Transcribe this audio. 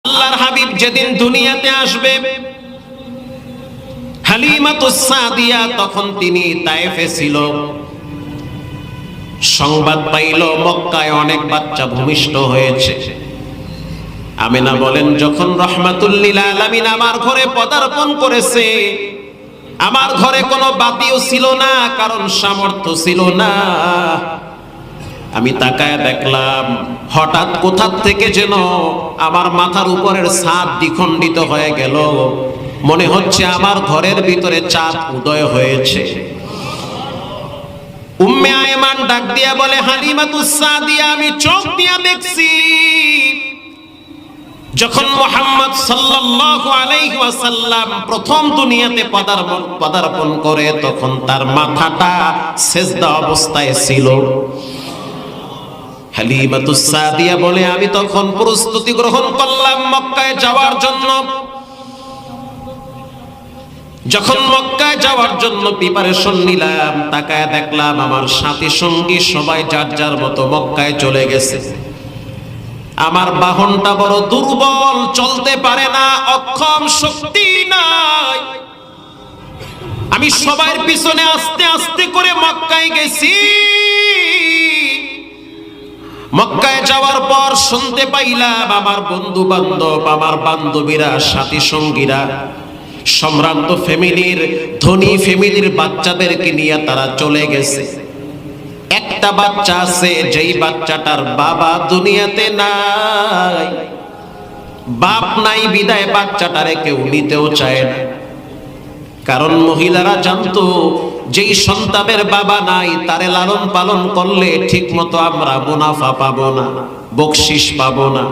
আল্লাহর হাবিব যেদিন দুনিয়াতে আসবে, হালিমাতুস সাদিয়া তখন তিনি তায়েফে ছিল। সংবাদ পাইল মক্কায় অনেক বাচ্চা ভূমিষ্ঠ হয়েছে। আমিনা বলেন, যখন রাহমাতুল লিল আলামিন আমার ঘরে পদার্পণ করেছে, আমার ঘরে কোনো বাতিও ছিল না, কারণ সামর্থ্য ছিল না। আমি তাকায় দেখলাম হঠাৎ কোথা থেকে যেন আমার মাথার উপরের ছাদ দ্বিখণ্ডিত হয়ে গেল। মনে হচ্ছে আমার ঘরের ভিতরে চাঁদ উদয় হয়েছে। উম্মে আয়মান ডাক দিয়া বলে, হালিমাতুস সাদিয়া, আমি চোখ দিয়া দেখছি যখন মুহাম্মদ সাল্লাল্লাহু আলাইহি ওয়াসাল্লাম প্রথম দুনিয়াতে পদার্পণ করে, তখন তার মাথাটা সেজদা অবস্থায় ছিল। হালিমাতুস সাদিয়া বলে, আমি তখন প্রস্তুতি গ্রহণ করলাম মক্কায় যাওয়ার জন্য। যখন মক্কায় যাওয়ার জন্য প্রিপারেশন নিলাম, তাকায় দেখলাম আমার সাথী সঙ্গী সবাই যার যার মতো মক্কায় চলে গেছে। আমার বাহনটা বড় দুর্বল, চলতে পারে না, অক্ষম, শক্তি নাই। আমি সবার পিছনে আস্তে আস্তে করে মক্কায় গেছি। মক্কায় যাওয়ার পর শুনতে পাইলাম আমার বন্ধু বান্ধব, আমার বান্ধবীরা, সাথী সঙ্গীরা, সম্ভ্রান্ত ফ্যামিলির, ধনী ফ্যামিলির বাচ্চাদেরকে নিয়ে তারা চলে গেছে। একটা বাচ্চা আছে, যেই বাচ্চাটার বাবা দুনিয়াতে নাই। বাপ নাই বিদায় বাচ্চাটারে কেউ নিতেও চায় না। কারণ মহিলারা জানতো যেই সন্তানের বাবা নাই, তারে লালন পালন করলে ঠিক মতো আমরা মুনাফা পাবো না, বকশিশ পাবো না।